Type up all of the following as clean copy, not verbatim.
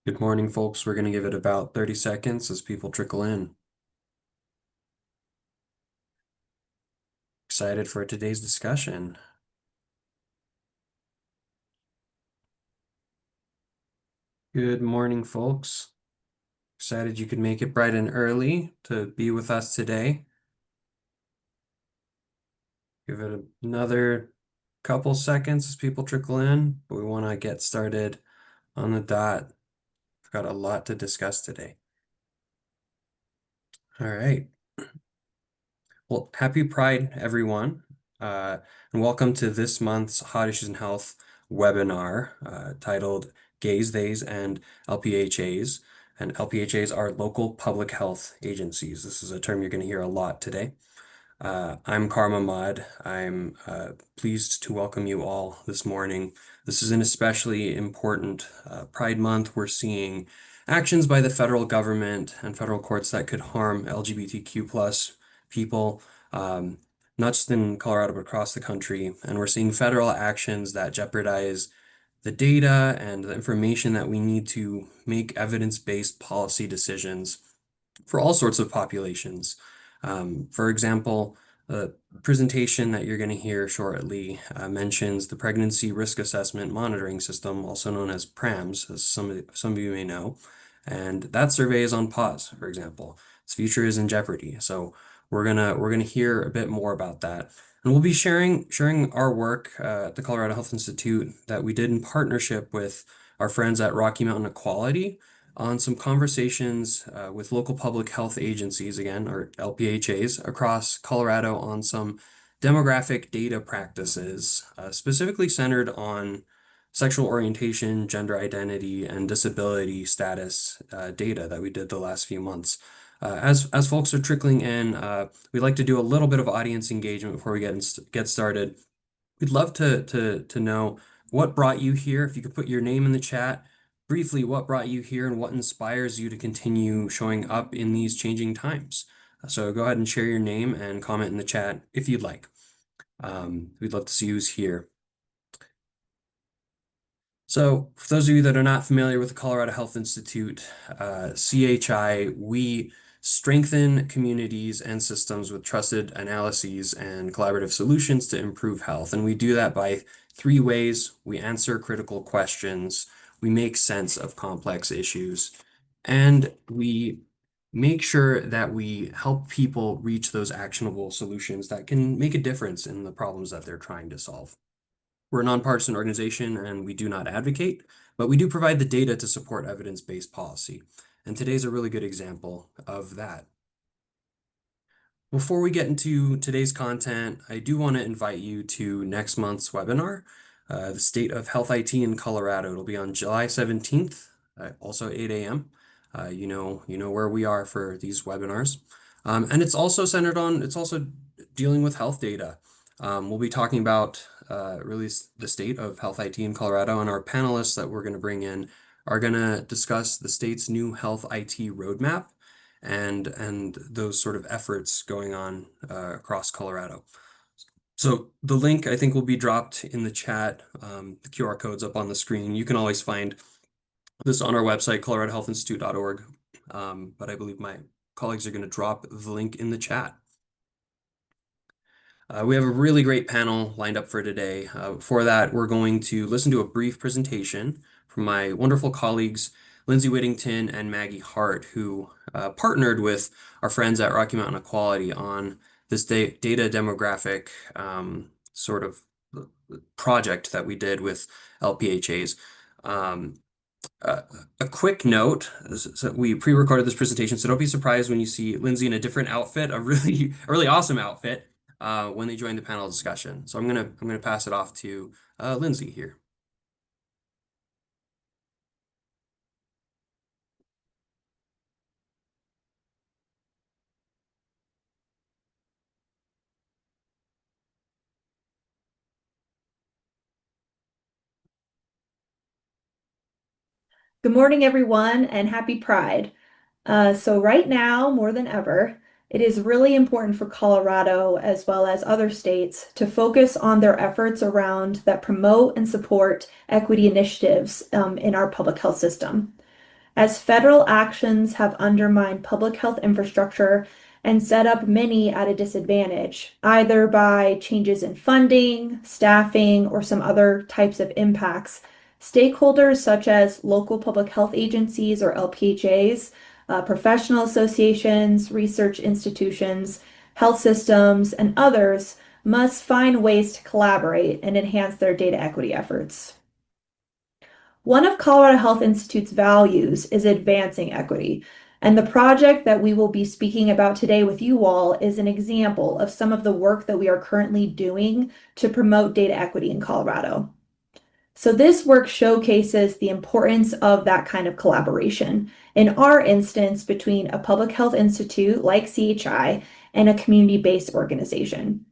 Good morning, folks. We're going to give it about 30 seconds as people trickle in. Excited for today's discussion. Good morning, folks. Excited you could make it bright and early to be with us today. Give it another couple seconds as people trickle in, but we want to get started on the dot. We've got a lot to discuss today. All right. Well, happy Pride, everyone, and welcome to this month's Hot Issues in Health webinar titled Gays, Theys, and LPHAs. And LPHAs are local public health agencies. This is a term you're going to hear a lot today. I'm Karma Mad. I'm pleased to welcome you all this morning. This is an especially important Pride Month. We're seeing actions by the federal government and federal courts that could harm LGBTQ plus people, not just in Colorado, but across the country. And we're seeing federal actions that jeopardize the data and the information that we need to make evidence-based policy decisions for all sorts of populations. For example, the presentation that you're going to hear shortly mentions the Pregnancy Risk Assessment Monitoring System, also known as PRAMS, as some of you may know. And that survey is on pause, for example. Its future is in jeopardy. So we're gonna hear a bit more about that. And we'll be sharing our work at the Colorado Health Institute that we did in partnership with our friends at Rocky Mountain Equality on some conversations with local public health agencies, again, or LPHAs, across Colorado on some demographic data practices, specifically centered on sexual orientation, gender identity, and disability status data that we did the last few months. As folks are trickling in, we'd like to do a little bit of audience engagement before we get started. We'd love to know what brought you here. If you could put your name in the chat, briefly, what brought you here and what inspires you to continue showing up in these changing times. So go ahead and share your name and comment in the chat if you'd like. We'd love to see who's here. So for those of you that are not familiar with the Colorado Health Institute, CHI, we strengthen communities and systems with trusted analyses and collaborative solutions to improve health. And we do that by three ways. We answer critical questions, we make sense of complex issues, and we make sure that we help people reach those actionable solutions that can make a difference in the problems that they're trying to solve. We're a nonpartisan organization and we do not advocate, but we do provide the data to support evidence-based policy. And today's a really good example of that. Before we get into today's content, I do want to invite you to next month's webinar, the State of Health IT in Colorado. It'll be on July 17th, also 8 a.m. You know where we are for these webinars. And it's also dealing with health data. We'll be talking about really the state of health IT in Colorado, and our panelists that we're going to bring in are going to discuss the state's new health IT roadmap and those sort of efforts going on across Colorado. So the link I think will be dropped in the chat. The QR code's up on the screen. You can always find this on our website, coloradohealthinstitute.org. But I believe my colleagues are going to drop the link in the chat. We have a really great panel lined up for today. For that, we're going to listen to a brief presentation from my wonderful colleagues, Lindsay Whittington and Maggie Hart, who partnered with our friends at Rocky Mountain Equality on this data demographic sort of project that we did with LPHAs. A quick note, so we pre-recorded this presentation, so don't be surprised when you see Lindsay in a different outfit, a really awesome outfit, when they join the panel discussion. So I'm gonna pass it off to Lindsay here. Good morning, everyone, and happy Pride. So right now, more than ever, it is really important for Colorado, as well as other states, to focus on their efforts around that promote and support equity initiatives in our public health system. as federal actions have undermined public health infrastructure and set up many at a disadvantage, either by changes in funding, staffing, or some other types of impacts. Stakeholders such as local public health agencies or LPHAs, professional associations, research institutions, health systems, and others must find ways to collaborate and enhance their data equity efforts. One of Colorado Health Institute's values is advancing equity, and the project that we will be speaking about today with you all is an example of some of the work that we are currently doing to promote data equity in Colorado. So this work showcases the importance of that kind of collaboration, in our instance, between a public health institute like CHI and a community-based organization.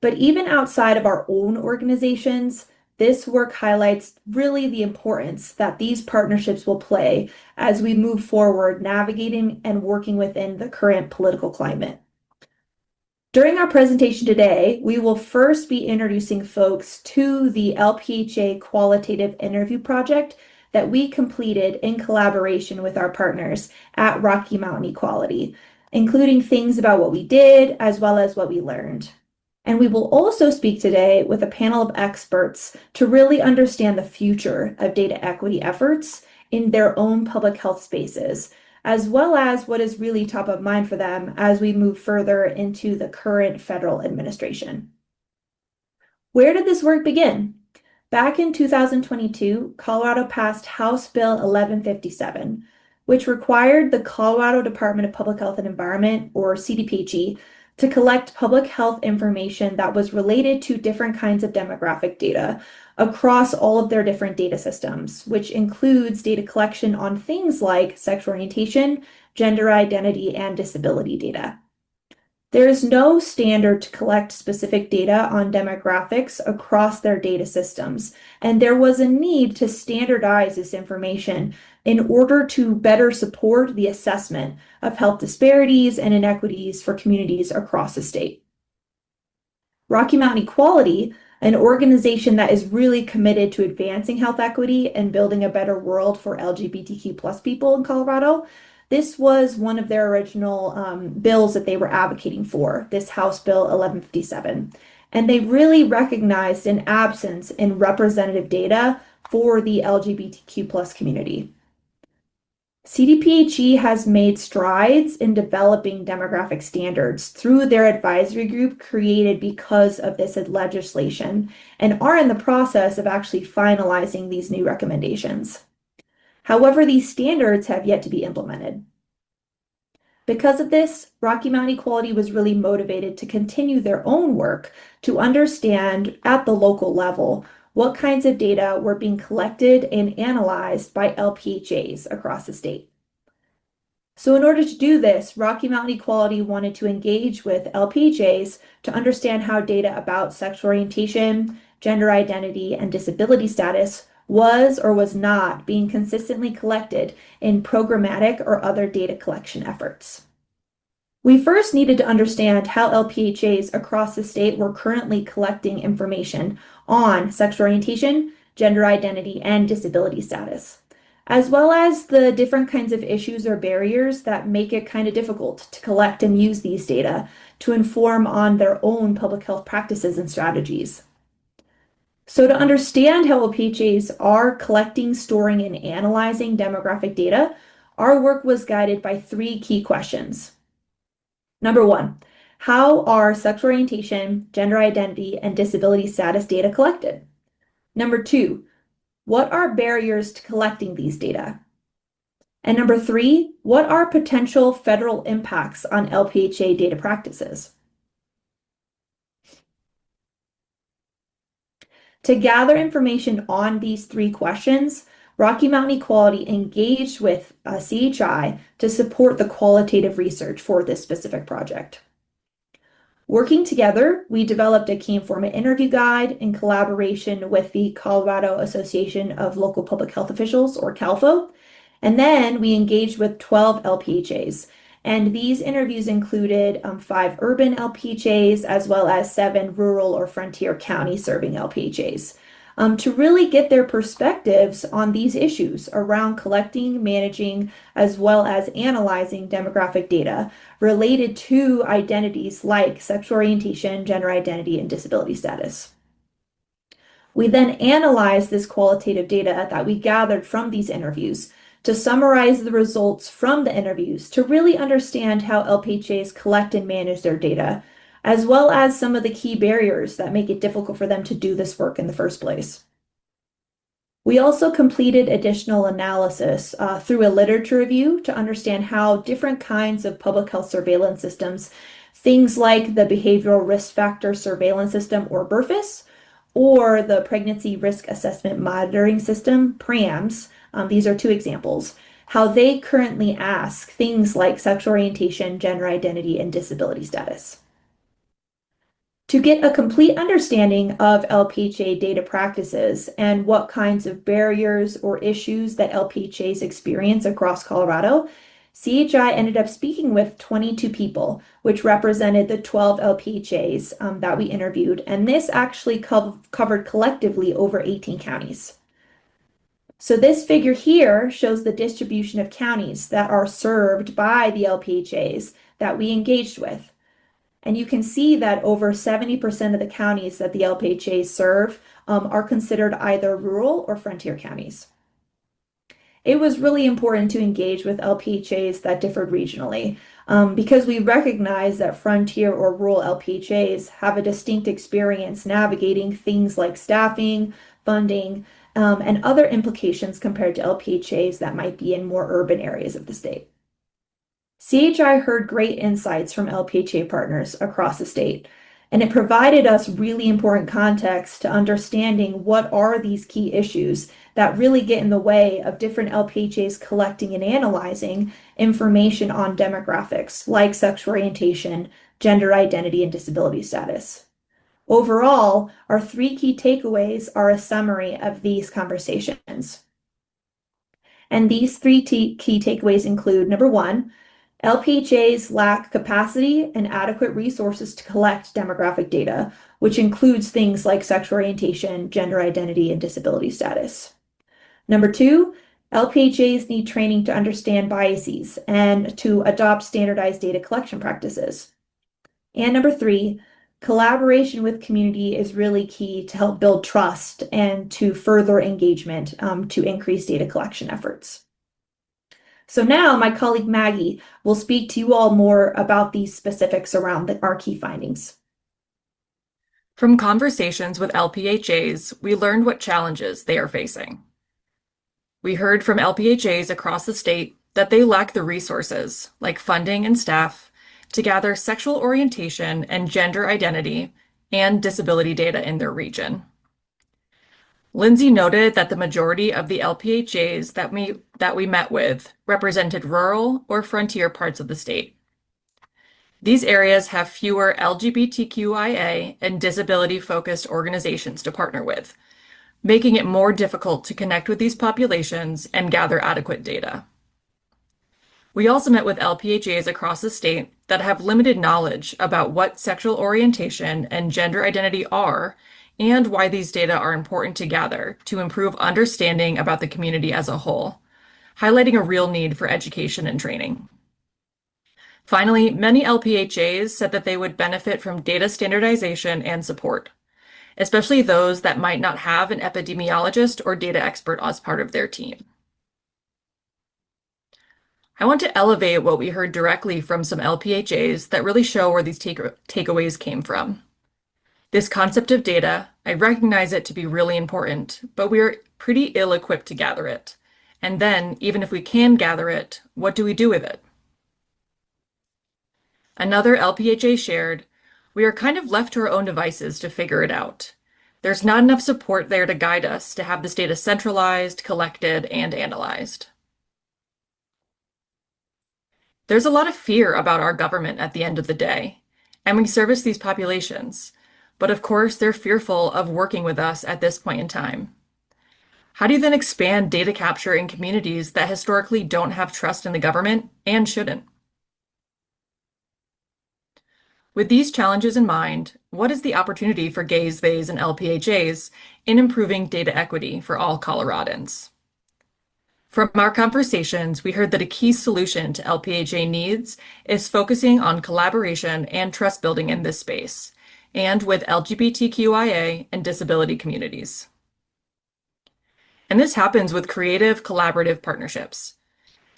But even outside of our own organizations, this work highlights really the importance that these partnerships will play as we move forward navigating and working within the current political climate. During our presentation today, we will first be introducing folks to the LPHA qualitative interview project that we completed in collaboration with our partners at Rocky Mountain Equality, including things about what we did as well as what we learned. And we will also speak today with a panel of experts to really understand the future of data equity efforts in their own public health spaces, as well as what is really top of mind for them as we move further into the current federal administration. Where did this work begin? Back in 2022, Colorado passed House Bill 1157, which required the Colorado Department of Public Health and Environment, or CDPHE, to collect public health information that was related to different kinds of demographic data across all of their different data systems, which includes data collection on things like sexual orientation, gender identity, and disability data. There is no standard to collect specific data on demographics across their data systems, and there was a need to standardize this information in order to better support the assessment of health disparities and inequities for communities across the state. Rocky Mountain Equality, an organization that is really committed to advancing health equity and building a better world for LGBTQ plus people in Colorado, this was one of their original bills that they were advocating for, this House Bill 1157. And they really recognized an absence in representative data for the LGBTQ plus community. CDPHE has made strides in developing demographic standards through their advisory group created because of this legislation and are in the process of actually finalizing these new recommendations. However, these standards have yet to be implemented. Because of this, Rocky Mountain Equality was really motivated to continue their own work to understand at the local level what kinds of data were being collected and analyzed by LPHAs across the state. So in order to do this, Rocky Mountain Equality wanted to engage with LPHAs to understand how data about sexual orientation, gender identity, and disability status was or was not being consistently collected in programmatic or other data collection efforts. We first needed to understand how LPHAs across the state were currently collecting information on sexual orientation, gender identity, and disability status, as well as the different kinds of issues or barriers that make it kind of difficult to collect and use these data to inform on their own public health practices and strategies. So to understand how LPHAs are collecting, storing, and analyzing demographic data, our work was guided by three key questions. Number one, how are sexual orientation, gender identity, and disability status data collected? Number two, what are barriers to collecting these data? And number three, what are potential federal impacts on LPHA data practices? To gather information on these three questions, Rocky Mountain Equality engaged with CHI to support the qualitative research for this specific project. Working together, we developed a key informant interview guide in collaboration with the Colorado Association of Local Public Health Officials, or CALFO, and then we engaged with 12 LPHAs. And these interviews included 5 urban LPHAs as well as 7 rural or frontier county serving LPHAs. to really get their perspectives on these issues around collecting, managing, as well as analyzing demographic data related to identities like sexual orientation, gender identity, and disability status. We then analyze this qualitative data that we gathered from these interviews to summarize the results from the interviews to really understand how LPHAs collect and manage their data, as well as some of the key barriers that make it difficult for them to do this work in the first place. We also completed additional analysis through a literature review to understand how different kinds of public health surveillance systems, things like the Behavioral Risk Factor Surveillance System, or BRFIS, or the Pregnancy Risk Assessment Monitoring System, PRAMS, these are two examples, how they currently ask things like sexual orientation, gender identity, and disability status. To get a complete understanding of LPHA data practices and what kinds of barriers or issues that LPHAs experience across Colorado, CHI ended up speaking with 22 people, which represented the 12 LPHAs that we interviewed, and this actually covered collectively over 18 counties. So this figure here shows the distribution of counties that are served by the LPHAs that we engaged with. And you can see that over 70% of the counties that the LPHAs serve are considered either rural or frontier counties. It was really important to engage with LPHAs that differed regionally because we recognize that frontier or rural LPHAs have a distinct experience navigating things like staffing, funding, and other implications compared to LPHAs that might be in more urban areas of the state. CHI heard great insights from LPHA partners across the state, and it provided us really important context to understanding what are these key issues that really get in the way of different LPHAs collecting and analyzing information on demographics like sexual orientation, gender identity, and disability status. Overall, our three key takeaways are a summary of these conversations. And these three key takeaways include, number one, LPHAs lack capacity and adequate resources to collect demographic data, which includes things like sexual orientation, gender identity, and disability status. Number two, LPHAs need training to understand biases and to adopt standardized data collection practices. And number three, collaboration with community is really key to help build trust and to further engagement to increase data collection efforts. So now my colleague Maggie will speak to you all more about these specifics around our key findings. From conversations with LPHAs, we learned what challenges they are facing. We heard from LPHAs across the state that they lack the resources, like funding and staff, to gather sexual orientation and gender identity and disability data in their region. Lindsay noted that the majority of the LPHAs that we met with represented rural or frontier parts of the state. These areas have fewer LGBTQIA and disability-focused organizations to partner with, making it more difficult to connect with these populations and gather adequate data. We also met with LPHAs across the state that have limited knowledge about what sexual orientation and gender identity are and why these data are important to gather to improve understanding about the community as a whole, highlighting a real need for education and training. Finally, many LPHAs said that they would benefit from data standardization and support, especially those that might not have an epidemiologist or data expert as part of their team. I want to elevate what we heard directly from some LPHAs that really show where these takeaways came from. This concept of data, I recognize it to be really important, but we are pretty ill-equipped to gather it. And then, even if we can gather it, what do we do with it? Another LPHA shared, we are kind of left to our own devices to figure it out. There's not enough support there to guide us to have this data centralized, collected, and analyzed. There's a lot of fear about our government at the end of the day, and we service these populations. But of course, they're fearful of working with us at this point in time. How do you then expand data capture in communities that historically don't have trust in the government and shouldn't? With these challenges in mind, what is the opportunity for gays, theys, and LPHAs in improving data equity for all Coloradans? From our conversations, we heard that a key solution to LPHA needs is focusing on collaboration and trust building in this space, and with LGBTQIA and disability communities. And this happens with creative, collaborative partnerships.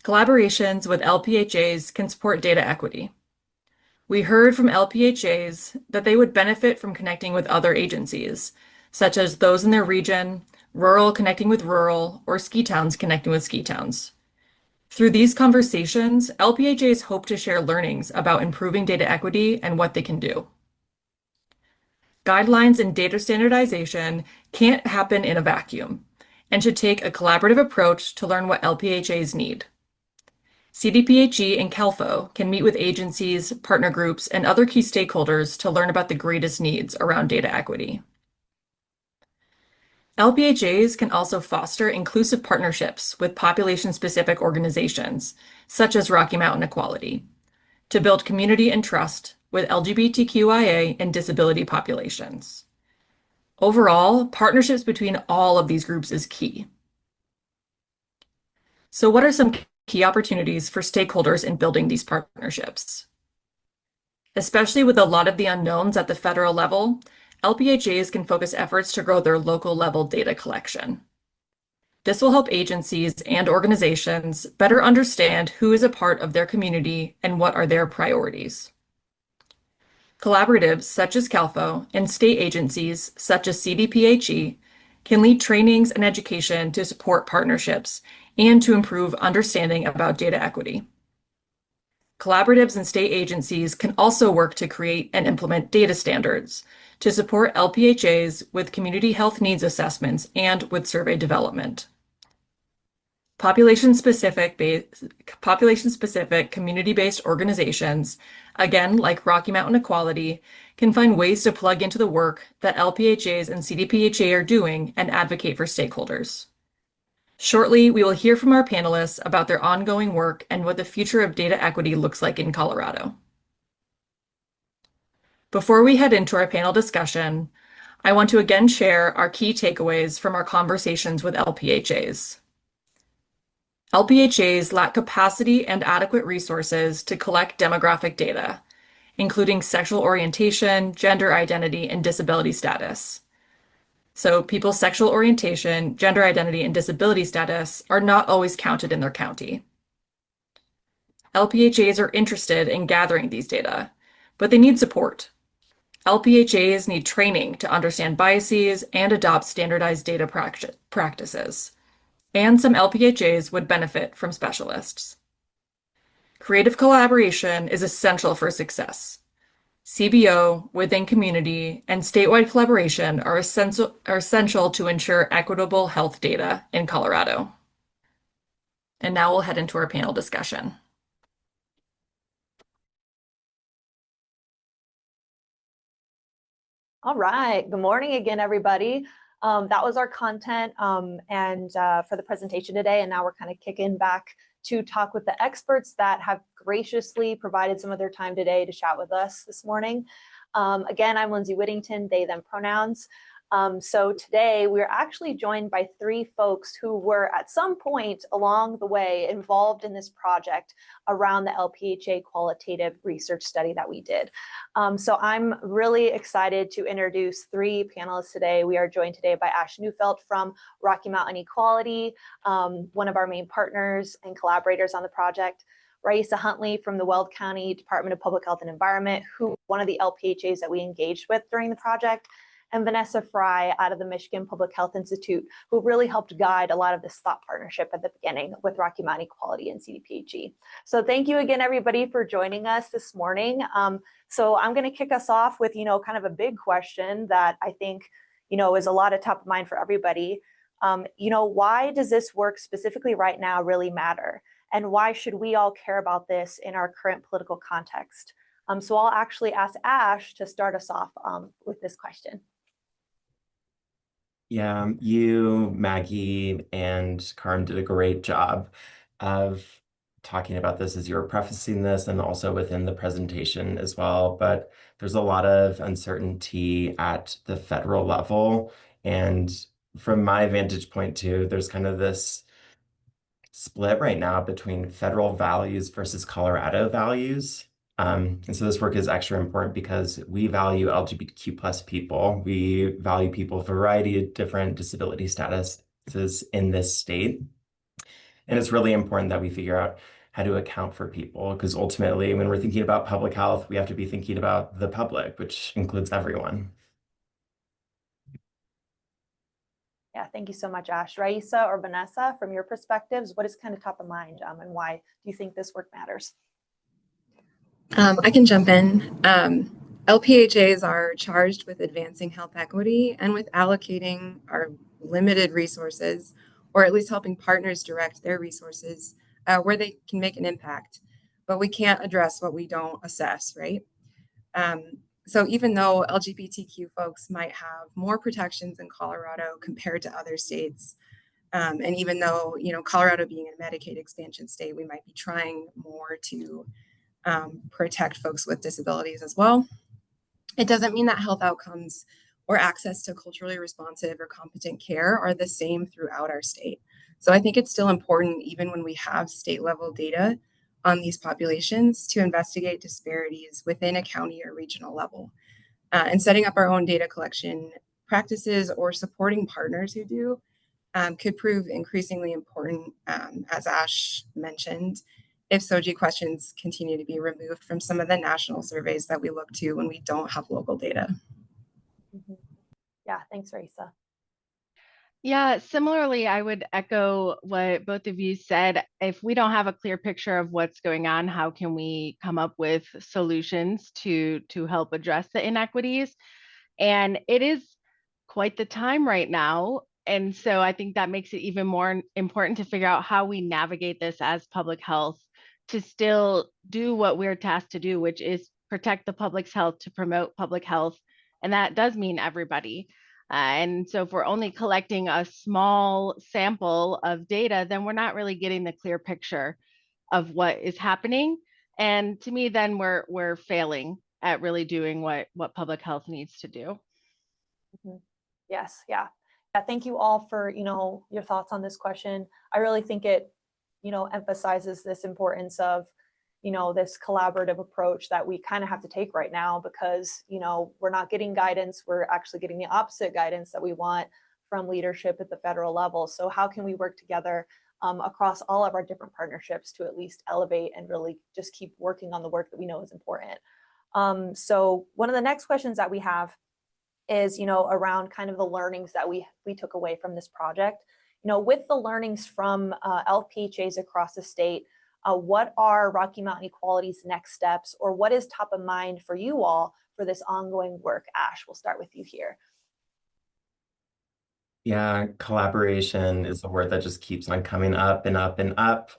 Collaborations with LPHAs can support data equity. We heard from LPHAs that they would benefit from connecting with other agencies, such as those in their region, rural connecting with rural, or ski towns connecting with ski towns. Through these conversations, LPHAs hope to share learnings about improving data equity and what they can do. Guidelines and data standardization can't happen in a vacuum and should take a collaborative approach to learn what LPHAs need. CDPHE and CALFO can meet with agencies, partner groups, and other key stakeholders to learn about the greatest needs around data equity. LPHAs can also foster inclusive partnerships with population-specific organizations, such as Rocky Mountain Equality, to build community and trust with LGBTQIA and disability populations. Overall, partnerships between all of these groups is key. So what are some key opportunities for stakeholders in building these partnerships? Especially with a lot of the unknowns at the federal level, LPHAs can focus efforts to grow their local level data collection. This will help agencies and organizations better understand who is a part of their community and what are their priorities. Collaboratives such as CALFO and state agencies such as CDPHE can lead trainings and education to support partnerships and to improve understanding about data equity. Collaboratives and state agencies can also work to create and implement data standards to support LPHAs with community health needs assessments and with survey development. Population-specific community-based organizations, again, like Rocky Mountain Equality, can find ways to plug into the work that LPHAs and CDPHA are doing and advocate for stakeholders. Shortly, we will hear from our panelists about their ongoing work and what the future of data equity looks like in Colorado. Before we head into our panel discussion, I want to again share our key takeaways from our conversations with LPHAs. LPHAs lack capacity and adequate resources to collect demographic data, including sexual orientation, gender identity, and disability status. So people's sexual orientation, gender identity, and disability status are not always counted in their county. LPHAs are interested in gathering these data, but they need support. LPHAs need training to understand biases and adopt standardized data practices. And some LPHAs would benefit from specialists. Creative collaboration is essential for success. CBO, within community, and statewide collaboration are essential to ensure equitable health data in Colorado. And now we'll head into our panel discussion. All right. Good morning again, everybody. That was our content for the presentation today. And now we're kind of kicking back to talk with the experts that have graciously provided some of their time today to chat with us this morning. Again, I'm Lindsay Whittington, they, them pronouns. So today we're actually joined by three folks who were at some point along the way involved in this project around the LPHA qualitative research study that we did. So I'm really excited to introduce three panelists today. We are joined today by Neufeldt from Rocky Mountain Equality, one of our main partners and collaborators on the project. Raissa Huntley from the Weld County Department of Public Health and Environment, who one of the LPHAs that we engaged with during the project, and Vanessa out of the Michigan Public Health Institute, who really helped guide a lot of this thought partnership at the beginning with Rocky Mountain Equality and CDPHE. So thank you again, everybody, for joining us this morning. So I'm going to kick us off with, kind of a big question that I think, is a lot of top of mind for everybody. Why does this work specifically right now really matter? And why should we all care about this in our current political context? So I'll actually ask Ash to start us off with this question. Yeah, you, Maggie, and Karim did a great job of talking about this as you were prefacing this and also within the presentation as well, but there's a lot of uncertainty at the federal level. And from my vantage point too, there's kind of this split right now between federal values versus Colorado values. And so this work is extra important because we value LGBTQ plus people. We value people with a variety of different disability statuses in this state. And it's really important that we figure out how to account for people, because ultimately, when we're thinking about public health, we have to be thinking about the public, which includes everyone. Yeah, thank you so much, Ash. Raissa or Vanessa, from your perspectives, what is kind of top of mind and why do you think this work matters? I can jump in. LPHAs are charged with advancing health equity and with allocating our limited resources, or at least helping partners direct their resources where they can make an impact. But we can't address what we don't assess, right? So even though LGBTQ folks might have more protections in Colorado compared to other states, and even though, Colorado being a Medicaid expansion state, we might be trying more to protect folks with disabilities as well. It doesn't mean that health outcomes or access to culturally responsive or competent care are the same throughout our state. So I think it's still important, even when we have state level data on these populations, to investigate disparities within a county or regional level. And setting up our own data collection practices or supporting partners who do could prove increasingly important, as Ash mentioned, if SOGI questions continue to be removed from some of the national surveys that we look to when we don't have local data. Yeah, thanks, Raissa. Yeah, similarly, I would echo what both of you said. If we don't have a clear picture of what's going on, how can we come up with solutions to help address the inequities? And it is quite the time right now. And so I think that makes it even more important to figure out how we navigate this as public health to still do what we're tasked to do, which is protect the public's health, to promote public health. And that does mean everybody. And so if we're only collecting a small sample of data, then we're not really getting the clear picture of what is happening. And to me, then we're failing at really doing what public health needs to do. Yes, yeah. Thank you all for, your thoughts on this question. I really think it, emphasizes this importance of, this collaborative approach that we kind of have to take right now because, we're not getting guidance. We're actually getting the opposite guidance that we want from leadership at the federal level. So how can we work together across all of our different partnerships to at least elevate and really just keep working on the work that we know is important? So one of the next questions that we have is, around kind of the learnings that we took away from this project. With the learnings from LPHAs across the state, what are Rocky Mountain Equality's next steps, or what is top of mind for you all for this ongoing work? Ash, we'll start with you here. Yeah, collaboration is the word that just keeps on coming up and up and up.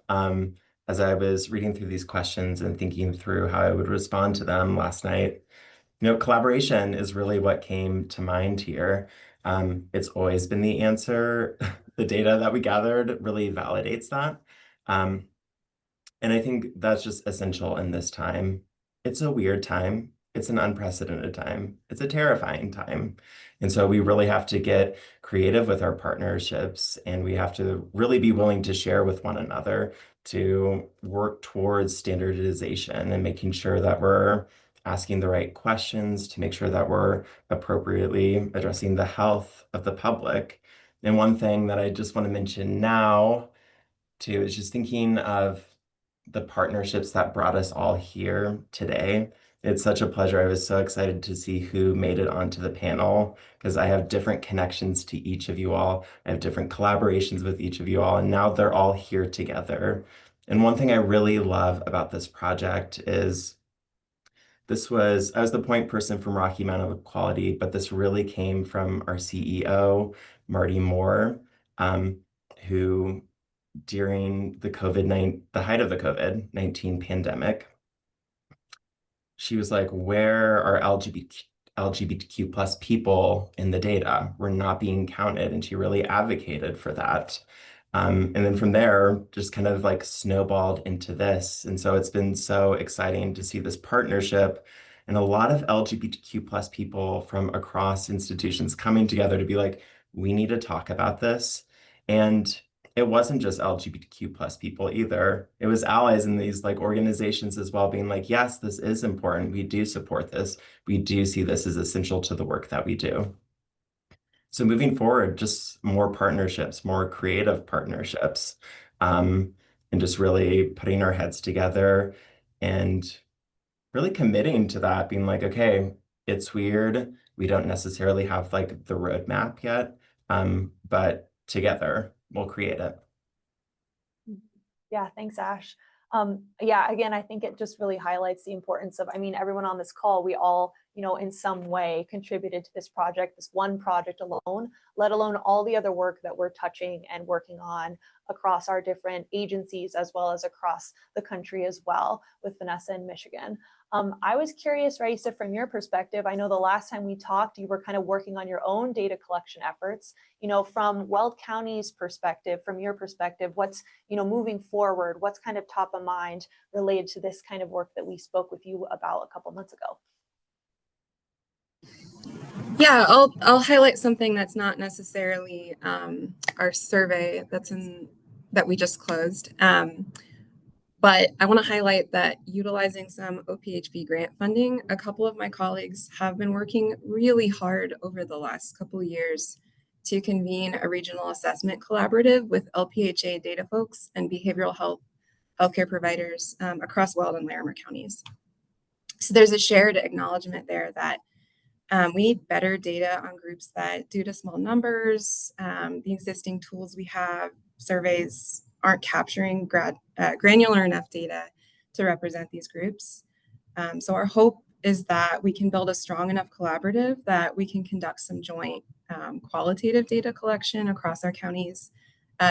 As I was reading through these questions and thinking through how I would respond to them last night, collaboration is really what came to mind here. It's always been the answer. The data that we gathered really validates that. And I think that's just essential in this time. It's a weird time. It's an unprecedented time. It's a terrifying time. And so we really have to get creative with our partnerships, and we have to really be willing to share with one another to work towards standardization and making sure that we're asking the right questions to make sure that we're appropriately addressing the health of the public. And one thing that I just want to mention now, too, is just thinking of the partnerships that brought us all here today. It's such a pleasure. I was so excited to see who made it onto the panel because I have different connections to each of you all. I have different collaborations with each of you all, and now they're all here together. And one thing I really love about this project is I was the point person from Rocky Mountain Equality, but this really came from our CEO, Marty Moore, who during the height of the COVID-19 pandemic, she was like, where are LGBTQ plus people in the data? We're not being counted. And she really advocated for that. And then from there, just kind of like snowballed into this. And so it's been so exciting to see this partnership and a lot of LGBTQ plus people from across institutions coming together to be like, we need to talk about this. And it wasn't just LGBTQ plus people either. It was allies in these like organizations as well, being like, yes, this is important. We do support this. We do see this as essential to the work that we do. So moving forward, just more partnerships, more creative partnerships, and just really putting our heads together and really committing to that, being like, okay, it's weird. We don't necessarily have like the roadmap yet, but together we'll create it. Yeah, thanks, Ash. Yeah, again, I think it just really highlights the importance of, I mean, everyone on this call, we all, in some way contributed to this project, this one project alone, let alone all the other work that we're touching and working on across our different agencies, as well as across the country as well with Vanessa in Michigan. I was curious, Raissa, from your perspective, I know the last time we talked, you were kind of working on your own data collection efforts. From Weld County's perspective, from your perspective, what's, moving forward, what's kind of top of mind related to this kind of work that we spoke with you about a couple months ago? Yeah, I'll highlight something that's not necessarily our survey that we just closed. But I want to highlight that utilizing some OPHB grant funding, a couple of my colleagues have been working really hard over the last couple of years to convene a regional assessment collaborative with LPHA data folks and behavioral healthcare providers across Weld and Larimer counties. So there's a shared acknowledgement there that we need better data on groups that, due to small numbers, the existing tools we have, surveys, aren't capturing granular enough data to represent these groups. So our hope is that we can build a strong enough collaborative that we can conduct some joint qualitative data collection across our counties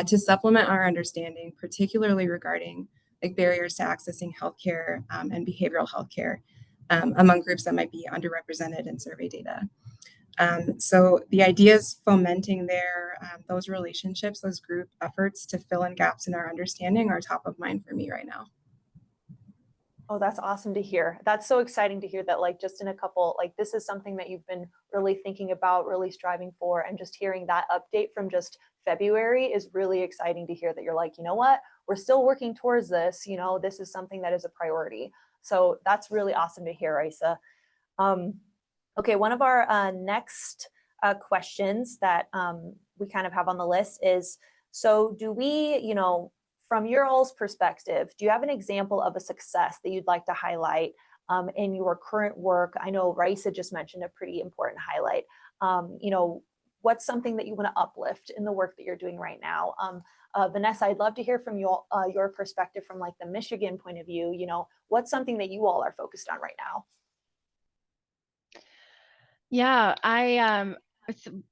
to supplement our understanding, particularly regarding like barriers to accessing healthcare and behavioral healthcare among groups that might be underrepresented in survey data. So the idea is fomenting those relationships, those group efforts to fill in gaps in our understanding are top of mind for me right now. Oh, that's awesome to hear. That's so exciting to hear that, like, just in a couple, like, this is something that you've been really thinking about, really striving for, and just hearing that update from just February is really exciting to hear that you're like, you know what, we're still working towards this, this is something that is a priority. So that's really awesome to hear, Raissa. Okay, one of our next questions that we kind of have on the list is, so do we, from your all's perspective, do you have an example of a success that you'd like to highlight in your current work? I know Raissa just mentioned a pretty important highlight. What's something that you want to uplift in the work that you're doing right now? Vanessa, I'd love to hear from your perspective from like the Michigan point of view. What's something that you all are focused on right now? Yeah,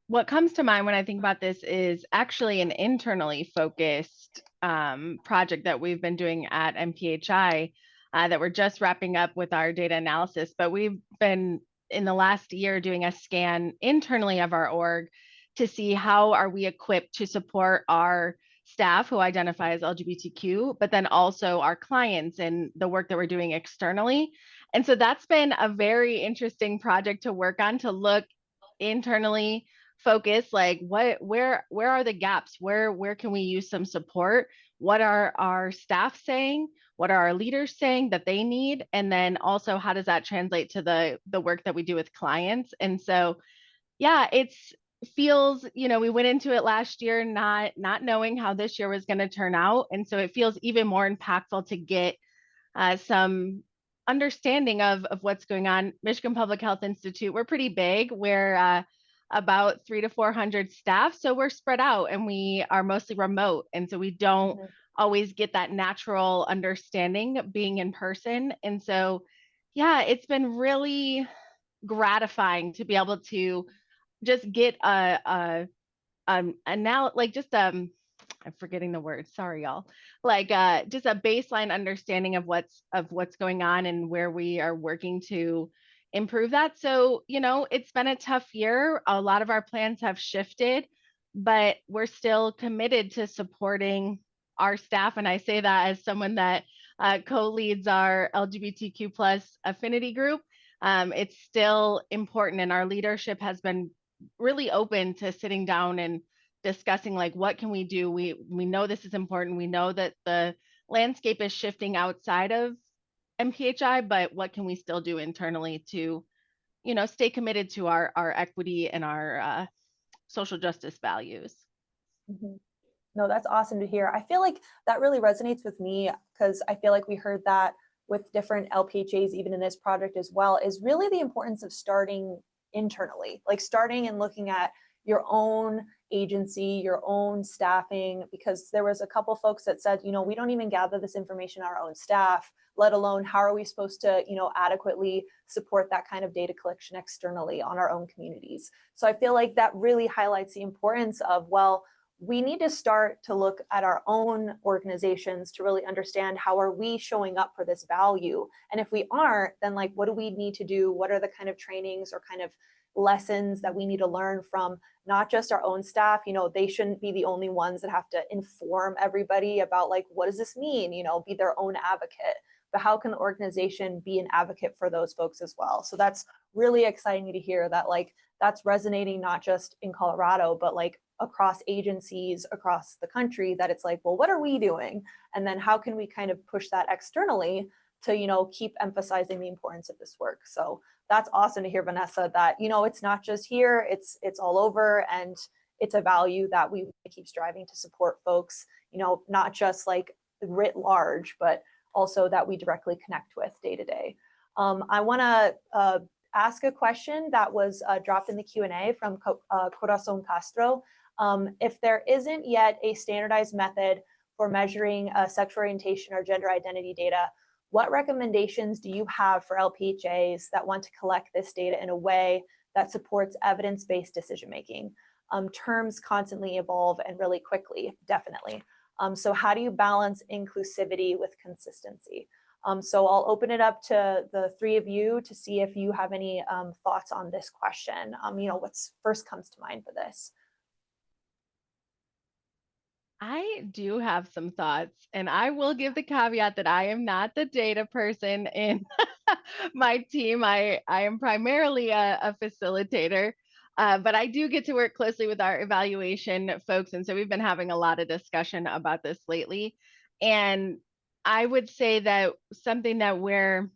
what comes to mind when I think about this is actually an internally focused project that we've been doing at MPHI that we're just wrapping up with our data analysis. But we've been in the last year doing a scan internally of our org to see how are we equipped to support our staff who identify as LGBTQ, but then also our clients and the work that we're doing externally. And so that's been a very interesting project to work on, to look internally, focus, like where are the gaps? Where can we use some support? What are our staff saying? What are our leaders saying that they need? And then also, how does that translate to the work that we do with clients? And so, yeah, feels, we went into it last year not knowing how this year was going to turn out. And so it feels even more impactful to get some understanding of what's going on. Michigan Public Health Institute, we're pretty big. We're about 300 to 400 staff. So we're spread out and we are mostly remote. And so we don't always get that natural understanding being in person. And so, yeah, it's been really gratifying to be able to just get I'm forgetting the word. Sorry, y'all. Like just a baseline understanding of what's going on and where we are working to improve that. So, it's been a tough year. A lot of our plans have shifted, but we're still committed to supporting our staff. And I say that as someone that co-leads our LGBTQ plus affinity group. It's still important, and our leadership has been really open to sitting down and discussing, like, what can we do? We know this is important. We know that the landscape is shifting outside of MPHI, but what can we still do internally to, stay committed to our equity and our social justice values? Mm-hmm. No, that's awesome to hear. I feel like that really resonates with me, because I feel like we heard that with different LPHAs, even in this project as well, is really the importance of starting internally, like starting and looking at your own agency, your own staffing, because there was a couple folks that said, we don't even gather this information on our own staff, let alone how are we supposed to, adequately support that kind of data collection externally on our own communities. So I feel like that really highlights the importance of, well, we need to start to look at our own organizations to really understand how are we showing up for this value. And if we aren't, then like, what do we need to do? What are the kind of trainings or kind of lessons that we need to learn from not just our own staff? They shouldn't be the only ones that have to inform everybody about like, what does this mean? Be their own advocate. But how can the organization be an advocate for those folks as well? So that's really exciting to hear that, like, that's resonating not just in Colorado, but like across agencies across the country, that it's like, well, what are we doing? And then how can we kind of push that externally to, keep emphasizing the importance of this work? So that's awesome to hear, Vanessa, that, it's not just here, it's all over. And it's a value that we keep striving to support folks, not just like writ large, but also that we directly connect with day to day. I want to ask a question that was dropped in the Q&A from Corazon Castro. If there isn't yet a standardized method for measuring sexual orientation or gender identity data, what recommendations do you have for LPHAs that want to collect this data in a way that supports evidence-based decision-making? Terms constantly evolve and really quickly, definitely. So how do you balance inclusivity with consistency? So I'll open it up to the three of you to see if you have any thoughts on this question. What's first comes to mind for this? I do have some thoughts, and I will give the caveat that I am not the data person in my team. I am primarily a facilitator, but I do get to work closely with our evaluation folks. And so we've been having a lot of discussion about this lately. And I would say that something that we're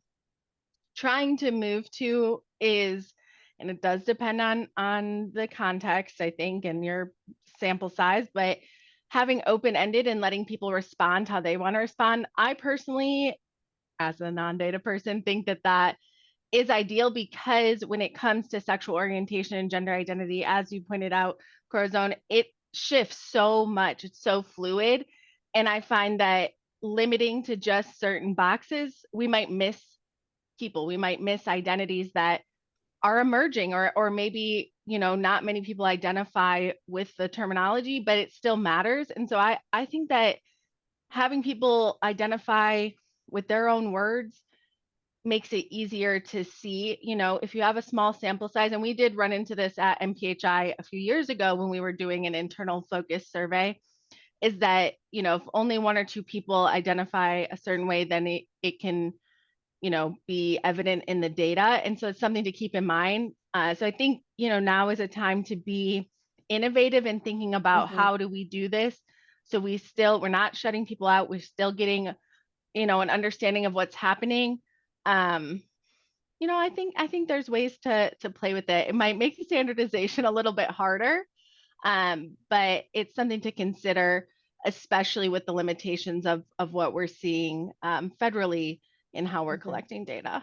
trying to move to is, and it does depend on the context, I think, and your sample size, but having open-ended and letting people respond how they want to respond. I personally, as a non-data person, think that that is ideal, because when it comes to sexual orientation and gender identity, as you pointed out, Corazon, it shifts so much. It's so fluid. And I find that limiting to just certain boxes, we might miss people. We might miss identities that are emerging, or maybe, not many people identify with the terminology, but it still matters. And so I think that having people identify with their own words makes it easier to see, if you have a small sample size. And we did run into this at MPHI a few years ago when we were doing an internal focus survey, is that, if only one or two people identify a certain way, then it can be evident in the data. And so it's something to keep in mind. So I think, now is a time to be innovative in thinking about how do we do this. So we're not shutting people out. We're still getting, an understanding of what's happening. I think there's ways to play with it. It might make the standardization a little bit harder, but it's something to consider, especially with the limitations of what we're seeing federally in how we're collecting data.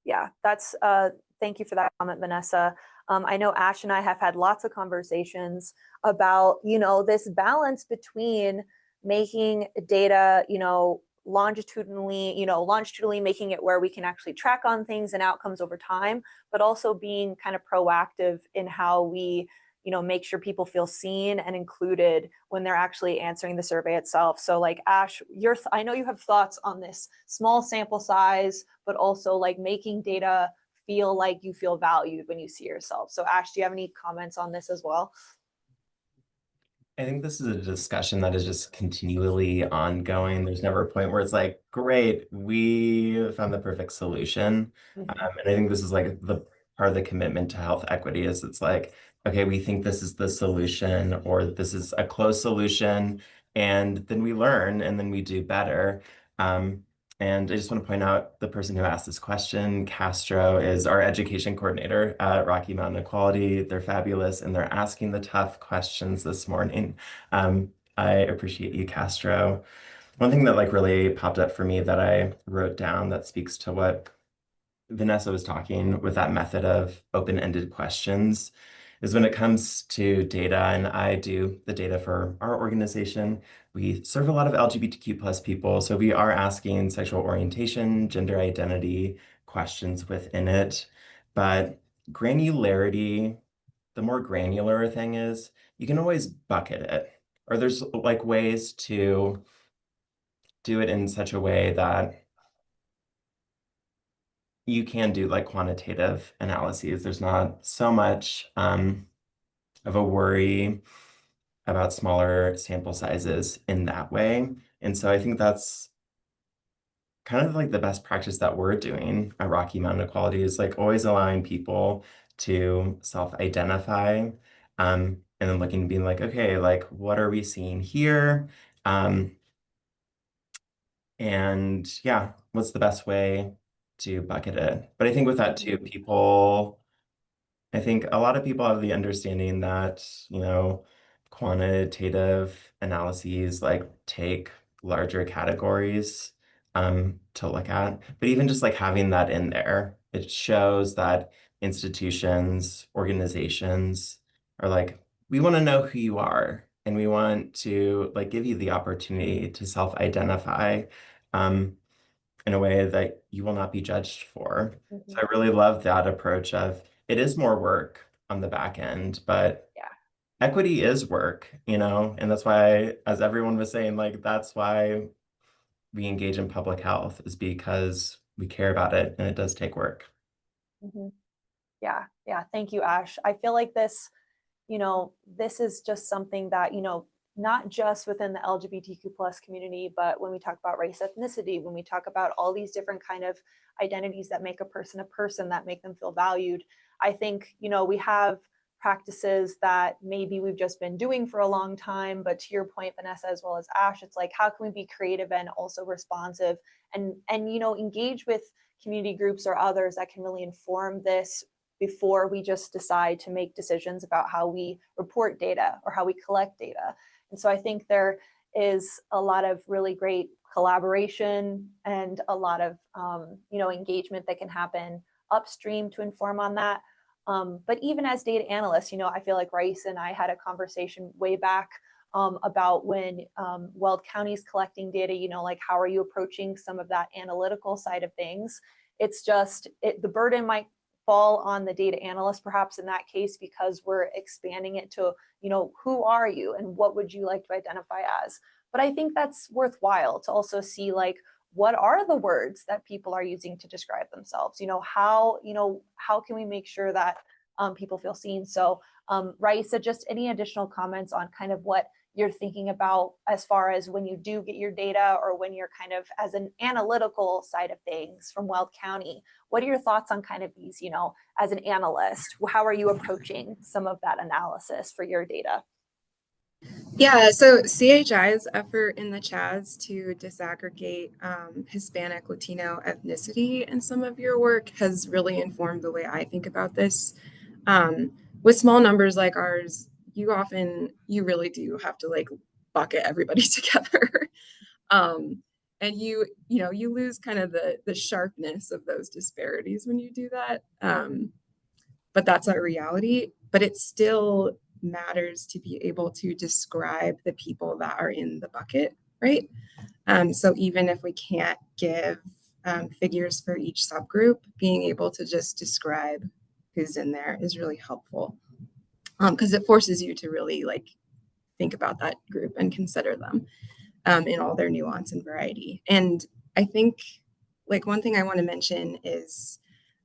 Yeah. That's thank you for that comment, Vanessa. I know Ash and I have had lots of conversations about, this balance between making data, longitudinally making it where we can actually track on things and outcomes over time, but also being kind of proactive in how we, make sure people feel seen and included when they're actually answering the survey itself. So like Ash, I know you have thoughts on this small sample size, but also like making data feel like you feel valued when you see yourself. So Ash, do you have any comments on this as well? I think this is a discussion that is just continually ongoing. There's never a point where it's like, great, we found the perfect solution. And I think this is like the part of the commitment to health equity is it's like, okay, we think this is the solution or this is a close solution, and then we learn and then we do better. And I just want to point out the person who asked this question, Castro, is our education coordinator at Rocky Mountain Equality. They're fabulous and they're asking the tough questions this morning. I appreciate you, Castro. One thing that like really popped up for me that I wrote down that speaks to what Vanessa was talking with that method of open-ended questions is when it comes to data, and I do the data for our organization, we serve a lot of LGBTQ plus people. So we are asking sexual orientation, gender identity questions within it. But granularity, the more granular a thing is, you can always bucket it. Or there's like ways to do it in such a way that you can do like quantitative analyses. There's not so much of a worry about smaller sample sizes in that way. And so I think that's kind of like the best practice that we're doing at Rocky Mountain Equality is like always allowing people to self-identify and then looking and being like, okay, like what are we seeing here? And yeah, what's the best way to bucket it? But I think with that too, I think a lot of people have the understanding that, quantitative analyses like take larger categories to look at. But even just like having that in there, it shows that institutions, organizations are like, we want to know who you are and we want to like give you the opportunity to self-identify in a way that you will not be judged for. So I really love that approach of it is more work on the back end, but Yeah. equity is work, and that's why, as everyone was saying, like that's why we engage in public health is because we care about it and it does take work. Yeah. Thank you, Ash. I feel like this is just something that, not just within the LGBTQ plus community, but when we talk about race, ethnicity, when we talk about all these different kind of identities that make a person, that make them feel valued, I think, we have practices that maybe we've just been doing for a long time, but to your point, Vanessa, as well as Ash, it's like, how can we be creative and also responsive and engage with community groups or others that can really inform this before we just decide to make decisions about how we report data or how we collect data. And so I think there is a lot of really great collaboration and a lot of engagement that can happen upstream to inform on that. But even as data analysts, I feel like Raissa and I had a conversation way back about when Weld County is collecting data, like how are you approaching some of that analytical side of things? It's just the burden might fall on the data analyst perhaps in that case, because we're expanding it to, who are you and what would you like to identify as? But I think that's worthwhile to also see like, what are the words that people are using to describe themselves? How can we make sure that people feel seen? So Raissa, just any additional comments on kind of what you're thinking about as far as when you do get your data or when you're kind of as an analytical side of things from Weld County, what are your thoughts on kind of these, as an analyst, how are you approaching some of that analysis for your data? Yeah, so CHI's effort in the LPHAs to disaggregate Hispanic, Latino ethnicity in some of your work has really informed the way I think about this. With small numbers like ours, you really do have to like bucket everybody together. And you lose kind of the sharpness of those disparities when you do that. But that's our reality. But it still matters to be able to describe the people that are in the bucket, right? So even if we can't give figures for each subgroup, being able to just describe who's in there is really helpful, because it forces you to really like think about that group and consider them in all their nuance and variety. And I think like one thing I want to mention is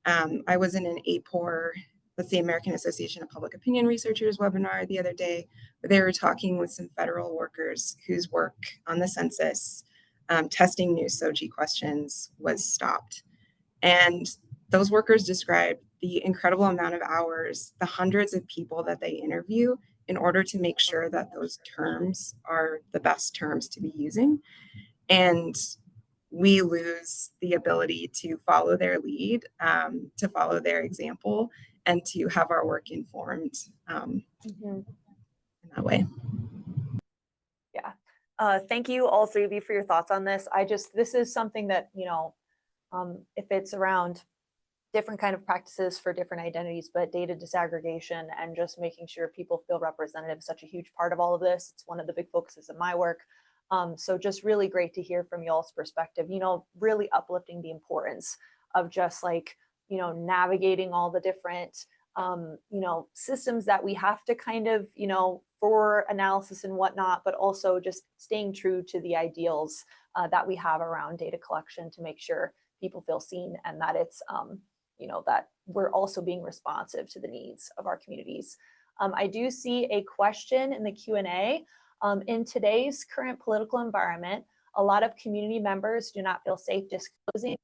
I was in an APOR, that's the American Association of Public Opinion Researchers webinar the other day, where they were talking with some federal workers whose work on the census testing new SOGI questions was stopped. And those workers described the incredible amount of hours, the hundreds of people that they interview in order to make sure that those terms are the best terms to be using. And we lose the ability to follow their lead, to follow their example, and to have our work informed in that way. Yeah. Thank you, all three of you, for your thoughts on this. This is something that, if it's around different kind of practices for different identities, but data disaggregation and just making sure people feel represented is such a huge part of all of this. It's one of the big focuses of my work. So just really great to hear from y'all's perspective, really uplifting the importance of just navigating all the different, systems that we have to kind of, for analysis and whatnot, but also just staying true to the ideals that we have around data collection to make sure people feel seen and that it's, that we're also being responsive to the needs of our communities. I do see a question in the Q&A. In today's current political environment, a lot of community members do not feel safe disclosing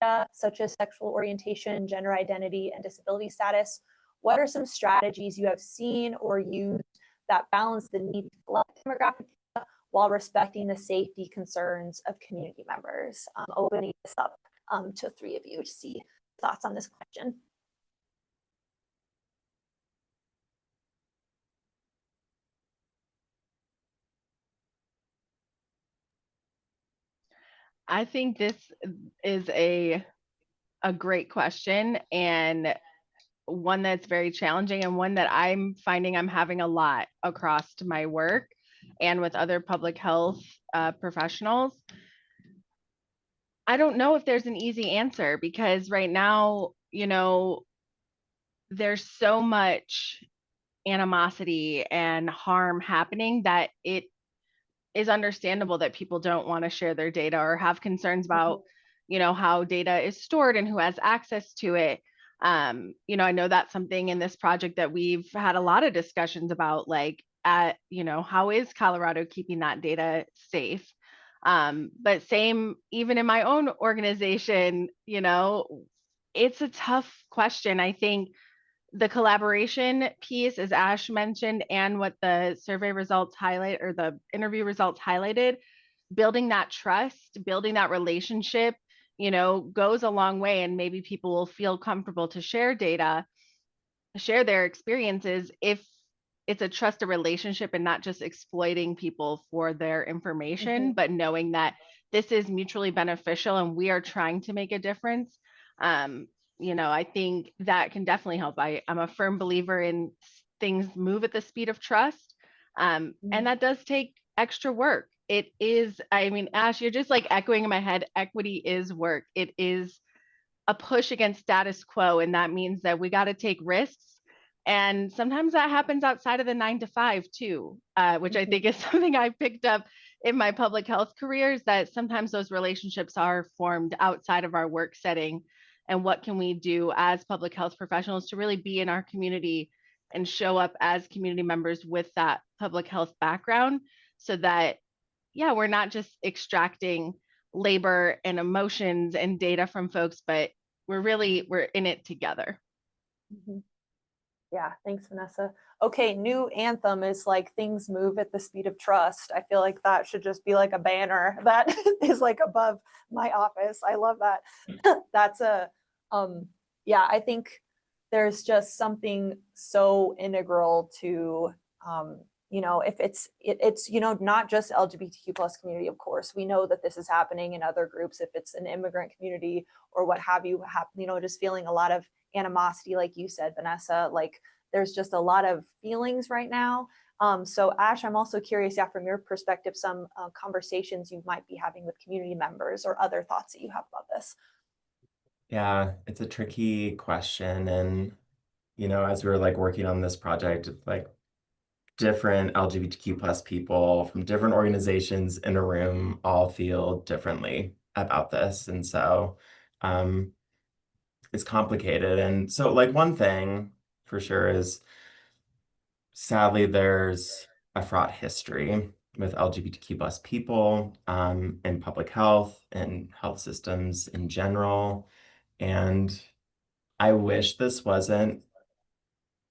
data such as sexual orientation, gender identity, and disability status. What are some strategies you have seen or used that balance the need to collect demographic data while respecting the safety concerns of community members? Opening this up to three of you to see thoughts on this question. I think this is a great question, and one that's very challenging, and one that I'm finding I'm having a lot across my work and with other public health professionals. I don't know if there's an easy answer, because right now, there's so much animosity and harm happening that it is understandable that people don't want to share their data or have concerns about, how data is stored and who has access to it. I know that's something in this project that we've had a lot of discussions about, how is Colorado keeping that data safe? But same, even in my own organization, it's a tough question. I think the collaboration piece, as Ash mentioned, and what the survey results highlight, or the interview results highlighted, building that trust, building that relationship, goes a long way. And maybe people will feel comfortable to share data, share their experiences, if it's a trusted relationship and not just exploiting people for their information, but knowing that this is mutually beneficial and we are trying to make a difference. I think that can definitely help. I'm a firm believer in things move at the speed of trust. And that does take extra work. It is, Ash, you're just echoing in my head, equity is work. It is a push against status quo. And that means that we got to take risks. And sometimes that happens outside of the 9 to 5 too, which I think is something I picked up in my public health career, is that sometimes those relationships are formed outside of our work setting. And what can we do as public health professionals to really be in our community and show up as community members with that public health background, so that, we're not just extracting labor and emotions and data from folks, but we're in it together. Yeah, thanks, Vanessa. Okay, new anthem is things move at the speed of trust. I feel like that should just be a banner that is above my office. I love that. That's I think there's just something so integral to, if it's not just LGBTQ plus community, of course, we know that this is happening in other groups. If it's an immigrant community or what have you, just feeling a lot of animosity, like you said, Vanessa, there's just a lot of feelings right now. So Ash, I'm also curious, from your perspective, some conversations you might be having with community members or other thoughts that you have about this. Yeah, it's a tricky question. And, as we were working on this project, different LGBTQ plus people from different organizations in a room all feel differently about this. And so, it's complicated. And so like one thing for sure is sadly there's a fraught history with LGBTQ plus people in public health and health systems in general. And I wish this wasn't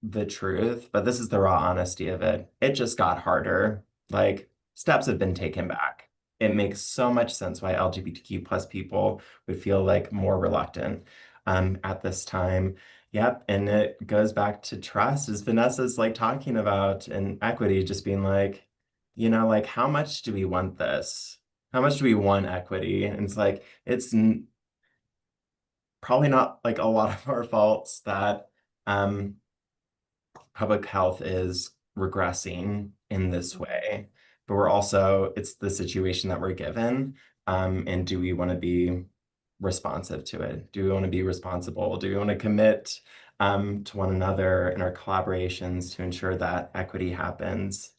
the truth, but this is the raw honesty of it. It just got harder. Like steps have been taken back. It makes so much sense why LGBTQ plus people would feel like more reluctant at this time. Yep, and it goes back to trust, as Vanessa's like talking about, and equity, just being like, like how much do we want this? How much do we want equity? And it's like probably not like a lot of our faults that um public health is regressing in this way, but it's the situation that we're given. And do we want to be responsive to it? Do we want to be responsible? Do we want to commit to one another in our collaborations to ensure that equity happens?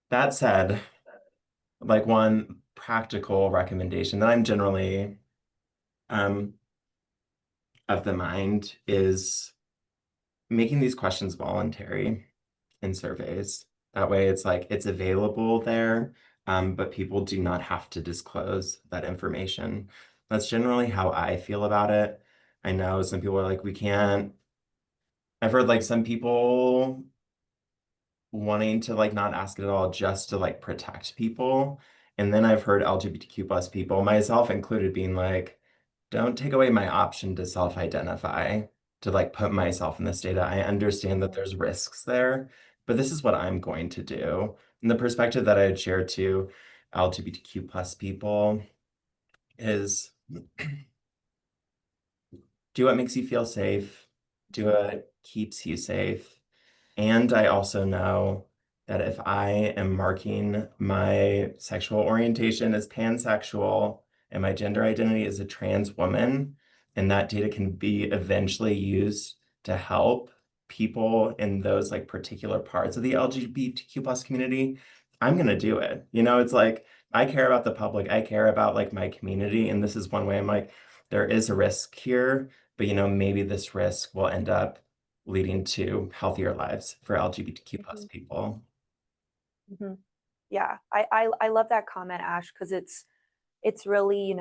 That said, like one practical recommendation that I'm generally of the mind is making these questions voluntary in surveys. That way it's like it's available there, but people do not have to disclose that information. That's generally how I feel about it. I know some people are like, we can't. I've heard like some people wanting to like not ask it at all just to like protect people. And then I've heard LGBTQ plus people, myself included, being like, don't take away my option to self-identify, to like put myself in this data. I understand that there's risks there, but this is what I'm going to do. And the perspective that I would share to LGBTQ plus people is do what makes you feel safe, do what keeps you safe. And I also know that if I am marking my sexual orientation as pansexual and my gender identity as a trans woman, and that data can be eventually used to help people in those like particular parts of the LGBTQ plus community, I'm going to do it. It's like I care about the public, I care about like my community, and this is one way I'm like, there is a risk here, but maybe this risk will end up leading to healthier lives for LGBTQ plus people. Mm-hmm. Yeah, I love that comment, Ash, because it's really,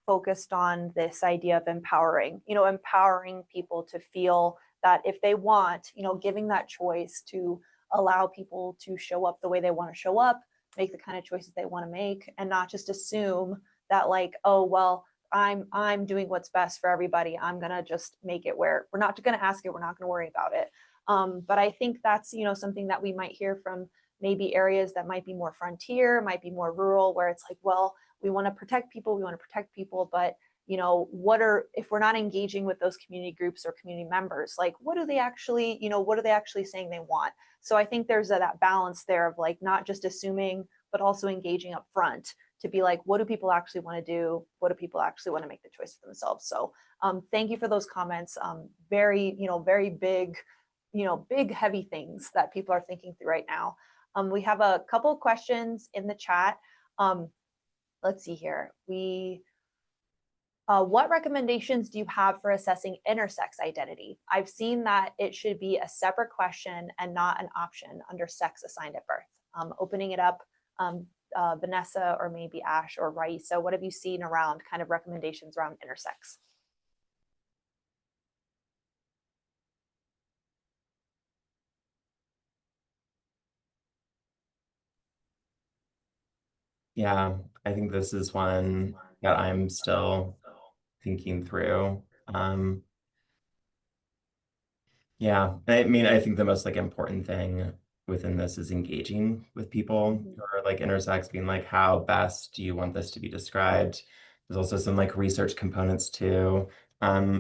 focused on this idea of empowering people to feel that if they want, giving that choice to allow people to show up the way they want to show up, make the kind of choices they want to make, and not just assume that like, oh, well, I'm doing what's best for everybody. I'm gonna just make it where we're not gonna ask it, we're not gonna worry about it. But I think that's something that we might hear from maybe areas that might be more frontier, might be more rural, where it's like, well, we want to protect people, but if we're not engaging with those community groups or community members, like what are they actually saying they want? So I think there's that balance there of like not just assuming, but also engaging up front to be like, what do people actually want to do? What do people actually want to make the choice for themselves? So thank you for those comments. Very big, big, heavy things that people are thinking through right now. We have a couple of questions in the chat. Let's see here. What recommendations do you have for assessing intersex identity? I've seen that it should be a separate question and not an option under sex assigned at birth. Opening it up, Vanessa or maybe Ash or Raissa, what have you seen around kind of recommendations around intersex? Yeah, I think this is one that I'm still thinking through. Yeah, I mean, I think the most like important thing within this is engaging with people who are like intersex, being like, how best do you want this to be described? There's also some like research components too.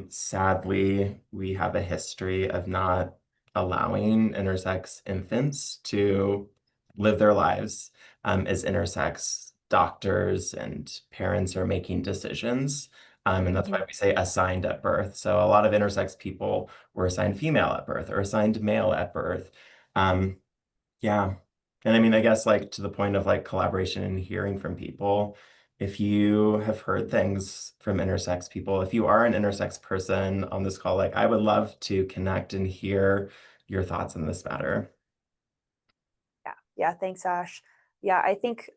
Sadly, we have a history of not allowing intersex infants to live their lives as intersex. Doctors and parents are making decisions. And that's why we say assigned at birth. So a lot of intersex people were assigned female at birth or assigned male at birth. Yeah. And I mean, I guess like to the point of like collaboration and hearing from people, if you have heard things from intersex people, if you are an intersex person on this call, like I would love to connect and hear your thoughts on this matter. Yeah, thanks, Ash. Yeah, I think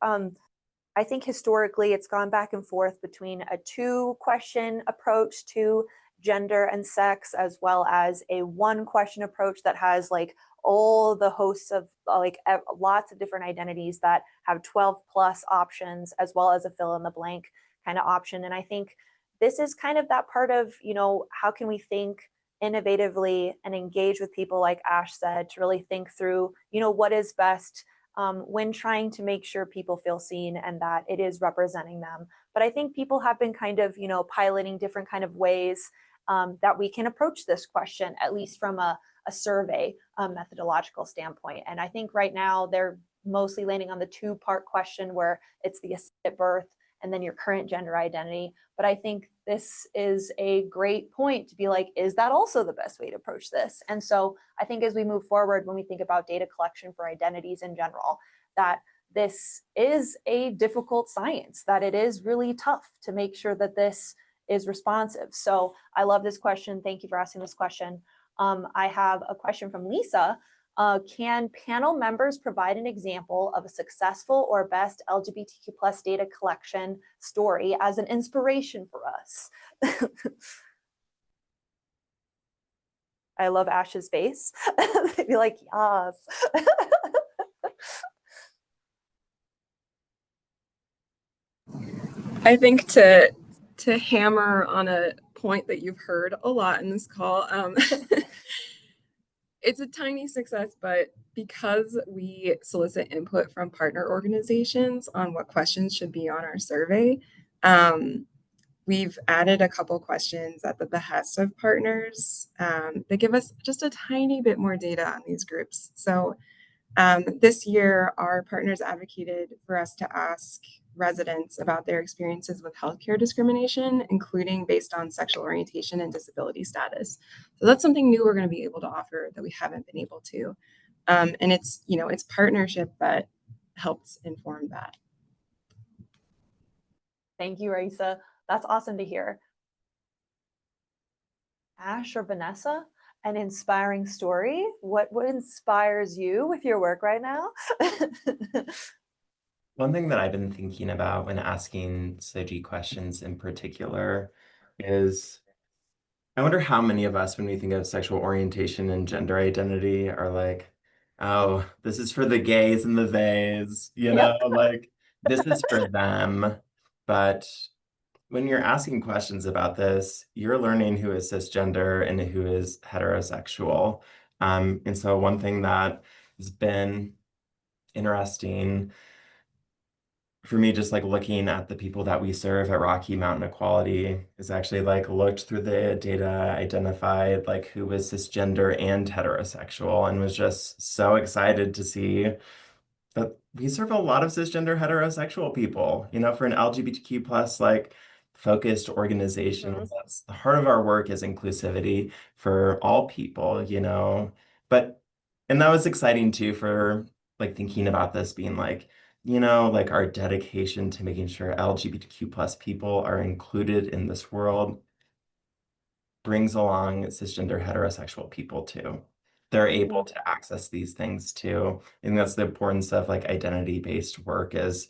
historically it's gone back and forth between a 2-question approach to gender and sex, as well as a 1-question approach that has like all the hosts of like lots of different identities that have 12 plus options, as well as a fill in the blank kind of option. And I think this is kind of that part of, how can we think innovatively and engage with people, like Ash said, to really think through, what is best when trying to make sure people feel seen and that it is representing them. But I think people have been kind of, piloting different kind of ways that we can approach this question, at least from a survey methodological standpoint. And I think right now they're mostly landing on the 2-part question where it's the at birth and then your current gender identity. But I think this is a great point to be like, is that also the best way to approach this? And so I think as we move forward, when we think about data collection for identities in general, that this is a difficult science, that it is really tough to make sure that this is responsive. So I love this question. Thank you for asking this question. I have a question from Lisa. Can panel members provide an example of a successful or best LGBTQ plus data collection story as an inspiration for us? I love Ash's face. They'd be like, yes. I think to hammer on a point that you've heard a lot in this call, it's a tiny success, but because we solicit input from partner organizations on what questions should be on our survey, we've added a couple questions at the behest of partners that give us just a tiny bit more data on these groups. So this year, our partners advocated for us to ask residents about their experiences with healthcare discrimination, including based on sexual orientation and disability status. So that's something new we're going to be able to offer that we haven't been able to. And it's partnership that helps inform that. Thank you, Raissa. That's awesome to hear. Ash or Vanessa, an inspiring story. What inspires you with your work right now? One thing that I've been thinking about when asking SOGI questions in particular is I wonder how many of us, when we think of sexual orientation and gender identity, are like, oh, this is for the gays and the theys, Yep. like this is for them. But when you're asking questions about this, you're learning who is cisgender and who is heterosexual. And so one thing that has been interesting for me, just like looking at the people that we serve at Rocky Mountain Equality, is actually like looked through the data, identified like who was cisgender and heterosexual, and was just so excited to see that we serve a lot of cisgender heterosexual people, for an LGBTQ plus like focused organization. That's the heart of our work is inclusivity for all people, But and that was exciting too for like thinking about this being like, like our dedication to making sure LGBTQ plus people are included in this world brings along cisgender heterosexual people too. They're able to access these things too. And that's the importance of like identity-based work is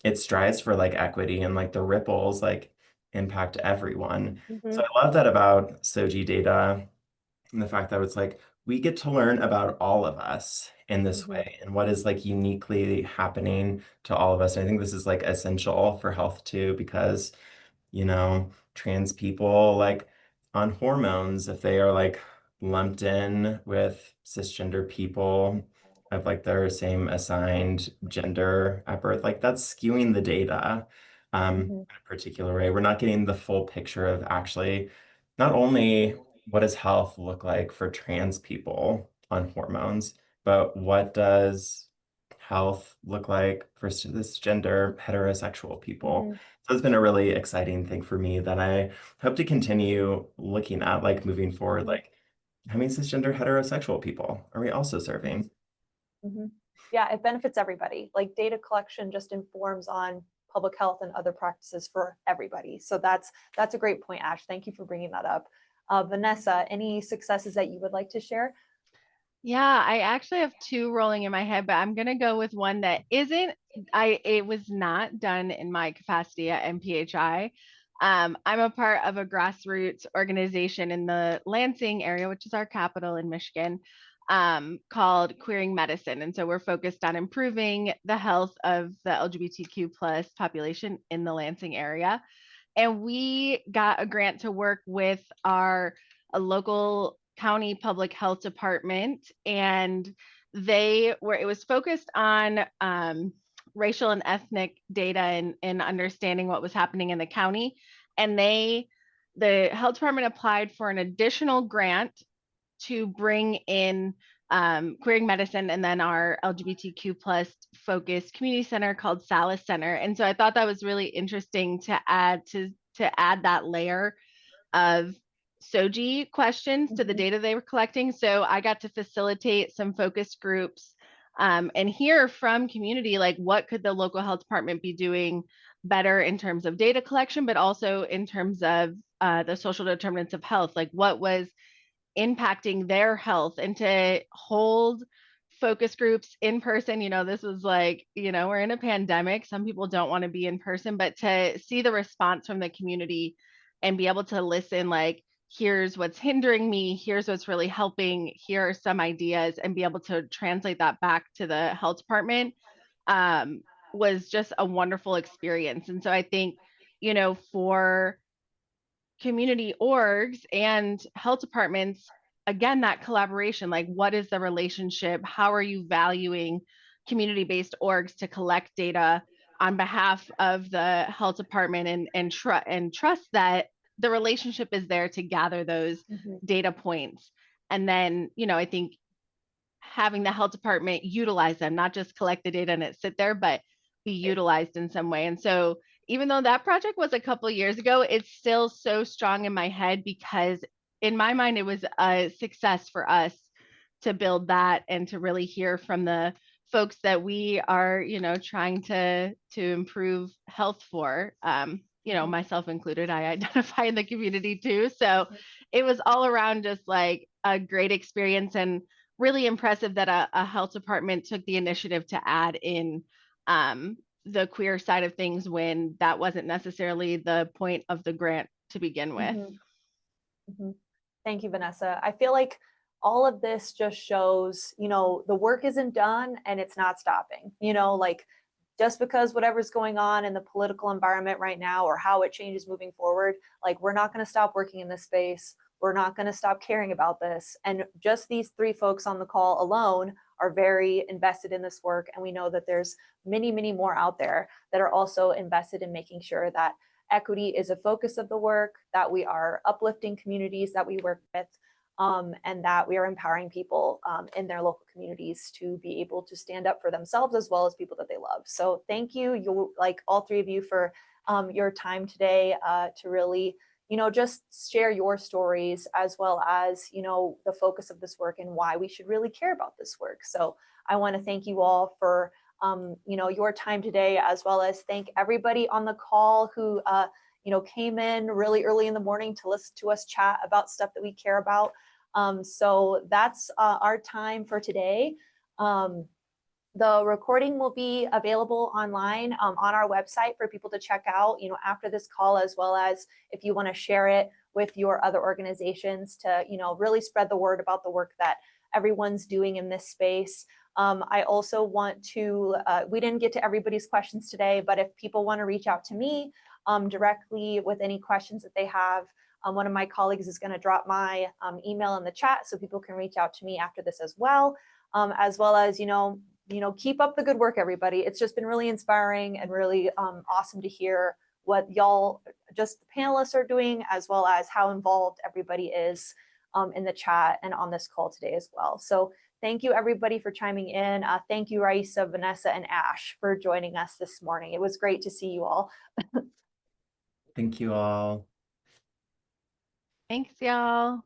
it strives for like equity and like the ripples like impact everyone. So I love that about SOGI data and the fact that it's like we get to learn about all of us in this way and what is like uniquely happening to all of us. And I think this is like essential for health too, because trans people like on hormones, if they are like lumped in with cisgender people of like their same assigned gender at birth, like that's skewing the data in a particular way. We're not getting the full picture of actually not only what does health look like for trans people on hormones, but what does health look like for cisgender heterosexual people? So it's been a really exciting thing for me that I hope to continue looking at, like moving forward, like how many cisgender heterosexual people are we also serving? Yeah, it benefits everybody. Like data collection just informs on public health and other practices for everybody. So that's a great point, Ash. Thank you for bringing that up. Vanessa, any successes that you would like to share? Yeah, I actually have two rolling in my head, but I'm gonna go with one that isn't. It was not done in my capacity at MPHI. I'm a part of a grassroots organization in the Lansing area, which is our capital in Michigan, called Queering Medicine. And so we're focused on improving the health of the LGBTQ plus population in the Lansing area. And we got a grant to work with a local county public health department, and it was focused on racial and ethnic data and understanding what was happening in the county. And the health department applied for an additional grant to bring in Queering Medicine and then our LGBTQ plus focused community center called Salis Center. And so I thought that was really interesting to add that layer of SOGI questions to the data they were collecting. So I got to facilitate some focus groups and hear from community, like what could the local health department be doing better in terms of data collection, but also in terms of the social determinants of health, like what was impacting their health, and to hold focus groups in person. This was like, we're in a pandemic. Some people don't want to be in person, but to see the response from the community and be able to listen, like, here's what's hindering me, here's what's really helping, here are some ideas, and be able to translate that back to the health department was just a wonderful experience. And so I think, for community orgs and health departments, again, that collaboration, like what is the relationship? How are you valuing community-based orgs to collect data on behalf of the health department and trust that the relationship is there to gather those data points? And then, I think having the health department utilize them, not just collect the data and it sit there, but be utilized in some way. And so even though that project was a couple of years ago, it's still so strong in my head, because in my mind, it was a success for us to build that and to really hear from the folks that we are, trying to improve health for, myself included. I identify in the community too. So it was all around just like a great experience, and really impressive that a health department took the initiative to add in the queer side of things when that wasn't necessarily the point of the grant to begin with. Thank you, Vanessa. I feel like all of this just shows, the work isn't done and it's not stopping. Like, just because whatever's going on in the political environment right now or how it changes moving forward, like, we're not going to stop working in this space. We're not going to stop caring about this. And just these three folks on the call alone are very invested in this work. And we know that there's many, many more out there that are also invested in making sure that equity is a focus of the work, that we are uplifting communities that we work with, and that we are empowering people in their local communities to be able to stand up for themselves as well as people that they love. So thank you, like all three of you, for your time today to really, just share your stories, as well as, the focus of this work and why we should really care about this work. So I want to thank you all for, your time today, as well as thank everybody on the call who, came in really early in the morning to listen to us chat about stuff that we care about. So that's our time for today. The recording will be available online on our website for people to check out, after this call, as well as if you want to share it with your other organizations to, really spread the word about the work that everyone's doing in this space. I also want to, we didn't get to everybody's questions today, but if people want to reach out to me directly with any questions that they have, one of my colleagues is going to drop my email in the chat so people can reach out to me after this as well as, keep up the good work, everybody. It's just been really inspiring and really awesome to hear what y'all, just the panelists, are doing, as well as how involved everybody is in the chat and on this call today as well. So thank you, everybody, for chiming in. Thank you, Raissa, Vanessa, and Ash, for joining us this morning. It was great to see you all. Thank you all. Thanks, y'all.